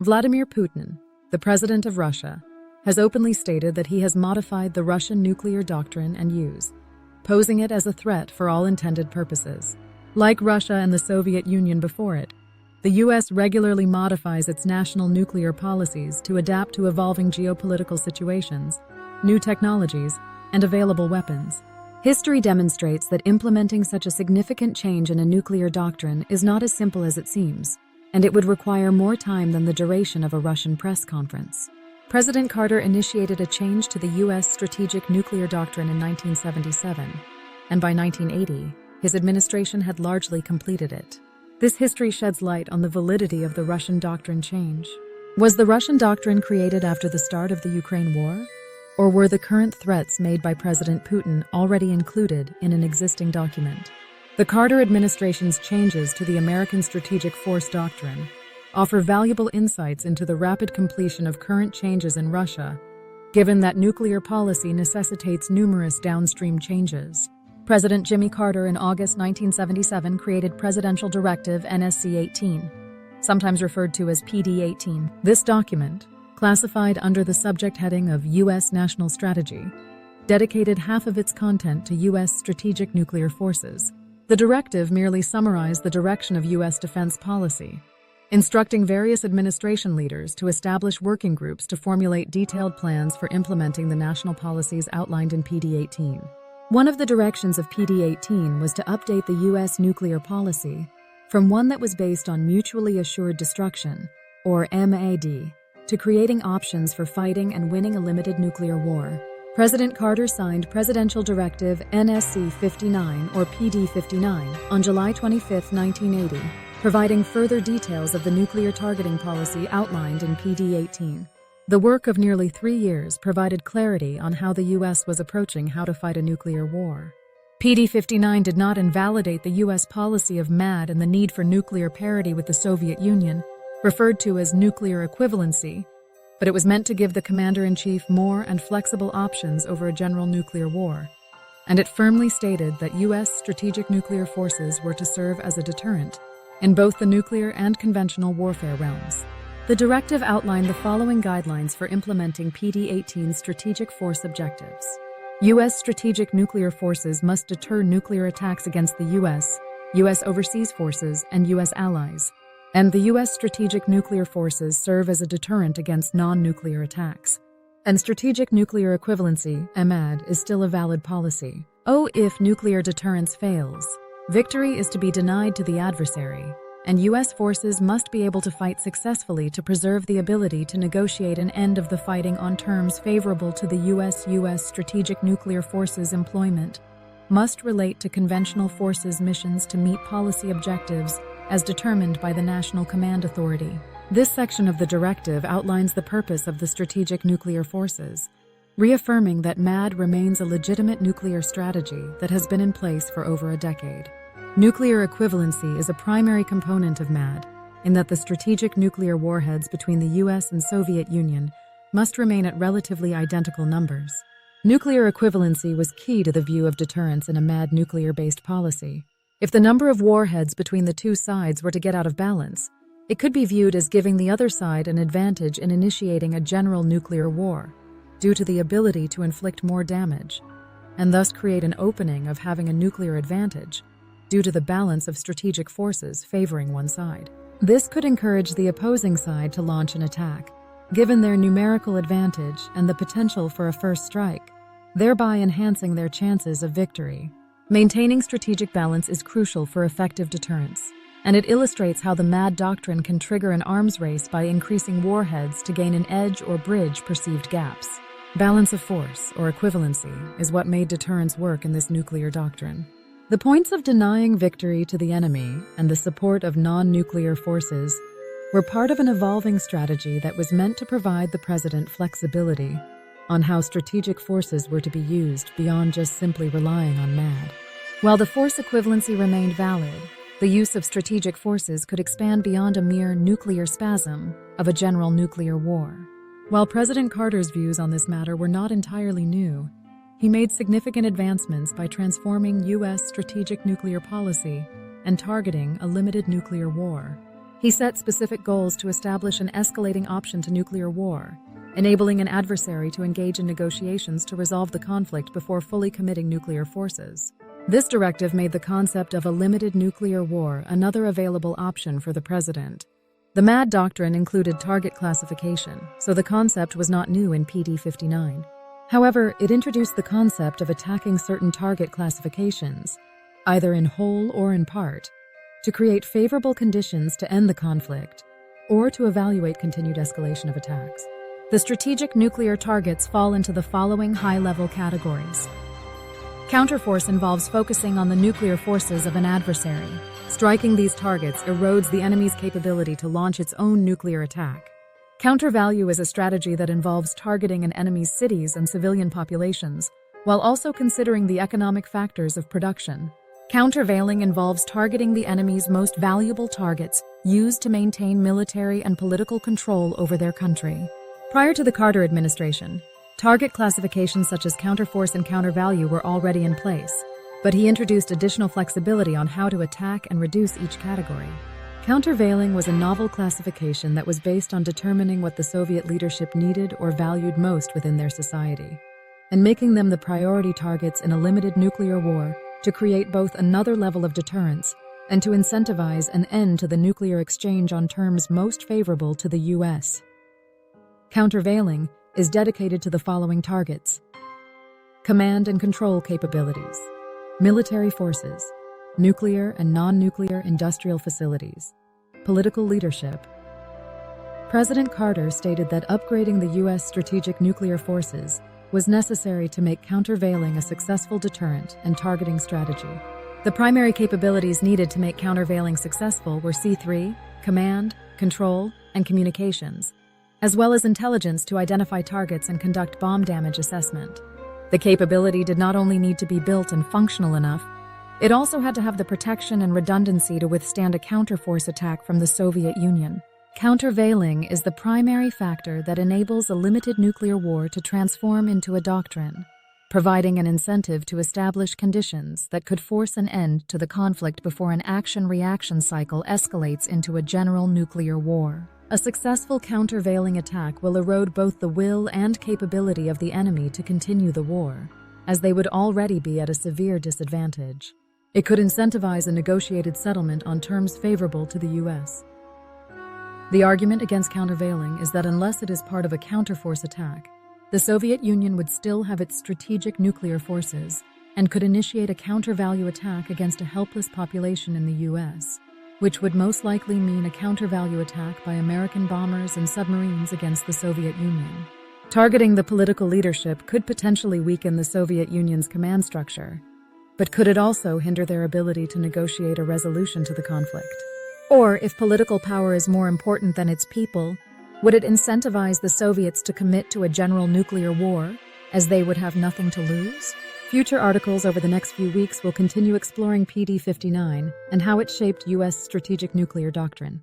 Vladimir Putin, the president of Russia, has openly stated that he has modified the Russian nuclear doctrine and use, posing it as a threat for all intended purposes. Like Russia and the Soviet Union before it, the U.S. regularly modifies its national nuclear policies to adapt to evolving geopolitical situations, new technologies, and available weapons. History demonstrates that implementing such a significant change in a nuclear doctrine is not as simple as it seems, and it would require more time than the duration of a Russian press conference. President Carter initiated a change to the U.S. strategic nuclear doctrine in 1977, and by 1980, his administration had largely completed it. This history sheds light on the validity of the Russian doctrine change. Was the Russian doctrine created after the start of the Ukraine war? Or were the current threats made by President Putin already included in an existing document? The Carter administration's changes to the American Strategic Force Doctrine offer valuable insights into the rapid completion of current changes in Russia, given that nuclear policy necessitates numerous downstream changes. President Jimmy Carter in August 1977 created Presidential Directive NSC-18, sometimes referred to as PD-18. This document, classified under the subject heading of U.S. National Strategy, dedicated half of its content to U.S. strategic nuclear forces. The directive merely summarized the direction of U.S. defense policy, instructing various administration leaders to establish working groups to formulate detailed plans for implementing the national policies outlined in PD-18. One of the directions of PD-18 was to update the U.S. nuclear policy from one that was based on mutually assured destruction, or MAD, to creating options for fighting and winning a limited nuclear war. President Carter signed Presidential Directive NSC-59 or PD-59 on July 25, 1980, providing further details of the nuclear targeting policy outlined in PD-18. The work of nearly 3 years provided clarity on how the U.S. was approaching how to fight a nuclear war. PD-59 did not invalidate the U.S. policy of MAD and the need for nuclear parity with the Soviet Union, referred to as nuclear equivalency, but it was meant to give the commander-in-chief more and flexible options over a general nuclear war, and it firmly stated that U.S. strategic nuclear forces were to serve as a deterrent in both the nuclear and conventional warfare realms. The directive outlined the following guidelines for implementing PD-18's strategic force objectives. U.S. strategic nuclear forces must deter nuclear attacks against the U.S., U.S. overseas forces, and U.S. allies, and the U.S. strategic nuclear forces serve as a deterrent against non-nuclear attacks. And strategic nuclear equivalency, MAD, is still a valid policy. If nuclear deterrence fails, victory is to be denied to the adversary, and U.S. forces must be able to fight successfully to preserve the ability to negotiate an end of the fighting on terms favorable to the U.S. strategic nuclear forces employment must relate to conventional forces missions to meet policy objectives as determined by the National Command Authority. This section of the directive outlines the purpose of the strategic nuclear forces, reaffirming that MAD remains a legitimate nuclear strategy that has been in place for over a decade. Nuclear equivalency is a primary component of MAD, in that the strategic nuclear warheads between the U.S. and Soviet Union must remain at relatively identical numbers. Nuclear equivalency was key to the view of deterrence in a MAD nuclear-based policy. If the number of warheads between the two sides were to get out of balance, it could be viewed as giving the other side an advantage in initiating a general nuclear war, due to the ability to inflict more damage, and thus create an opening of having a nuclear advantage, due to the balance of strategic forces favoring one side. This could encourage the opposing side to launch an attack, given their numerical advantage and the potential for a first strike, thereby enhancing their chances of victory. Maintaining strategic balance is crucial for effective deterrence, and it illustrates how the MAD doctrine can trigger an arms race by increasing warheads to gain an edge or bridge perceived gaps. Balance of force, or equivalency, is what made deterrence work in this nuclear doctrine. The points of denying victory to the enemy and the support of non-nuclear forces were part of an evolving strategy that was meant to provide the president flexibility on how strategic forces were to be used beyond just simply relying on MAD. While the force equivalency remained valid, the use of strategic forces could expand beyond a mere nuclear spasm of a general nuclear war. While President Carter's views on this matter were not entirely new, he made significant advancements by transforming U.S. strategic nuclear policy and targeting a limited nuclear war. He set specific goals to establish an escalating option to nuclear war, enabling an adversary to engage in negotiations to resolve the conflict before fully committing nuclear forces. This directive made the concept of a limited nuclear war another available option for the president. The MAD doctrine included target classification, so the concept was not new in PD 59. However, it introduced the concept of attacking certain target classifications, either in whole or in part, to create favorable conditions to end the conflict, or to evaluate continued escalation of attacks. The strategic nuclear targets fall into the following high-level categories. Counterforce involves focusing on the nuclear forces of an adversary. Striking these targets erodes the enemy's capability to launch its own nuclear attack. Countervalue is a strategy that involves targeting an enemy's cities and civilian populations, while also considering the economic factors of production. Countervailing involves targeting the enemy's most valuable targets used to maintain military and political control over their country. Prior to the Carter administration, target classifications such as counterforce and countervalue were already in place, but he introduced additional flexibility on how to attack and reduce each category. Countervailing was a novel classification that was based on determining what the Soviet leadership needed or valued most within their society, and making them the priority targets in a limited nuclear war to create both another level of deterrence and to incentivize an end to the nuclear exchange on terms most favorable to the U.S. Countervailing is dedicated to the following targets: command and control capabilities, military forces, nuclear and non-nuclear industrial facilities, political leadership. President Carter stated that upgrading the U.S. strategic nuclear forces was necessary to make countervailing a successful deterrent and targeting strategy. The primary capabilities needed to make countervailing successful were C3, command, control, and communications, as well as intelligence to identify targets and conduct bomb damage assessment. The capability did not only need to be built and functional enough, it also had to have the protection and redundancy to withstand a counterforce attack from the Soviet Union. Countervailing is the primary factor that enables a limited nuclear war to transform into a doctrine, providing an incentive to establish conditions that could force an end to the conflict before an action-reaction cycle escalates into a general nuclear war. A successful countervailing attack will erode both the will and capability of the enemy to continue the war, as they would already be at a severe disadvantage. It could incentivize a negotiated settlement on terms favorable to the U.S. The argument against countervailing is that unless it is part of a counterforce attack, the Soviet Union would still have its strategic nuclear forces and could initiate a countervalue attack against a helpless population in the U.S., which would most likely mean a countervalue attack by American bombers and submarines against the Soviet Union. Targeting the political leadership could potentially weaken the Soviet Union's command structure, but could it also hinder their ability to negotiate a resolution to the conflict? Or, if political power is more important than its people, would it incentivize the Soviets to commit to a general nuclear war, as they would have nothing to lose? Future articles over the next few weeks will continue exploring PD 59 and how it shaped U.S. strategic nuclear doctrine.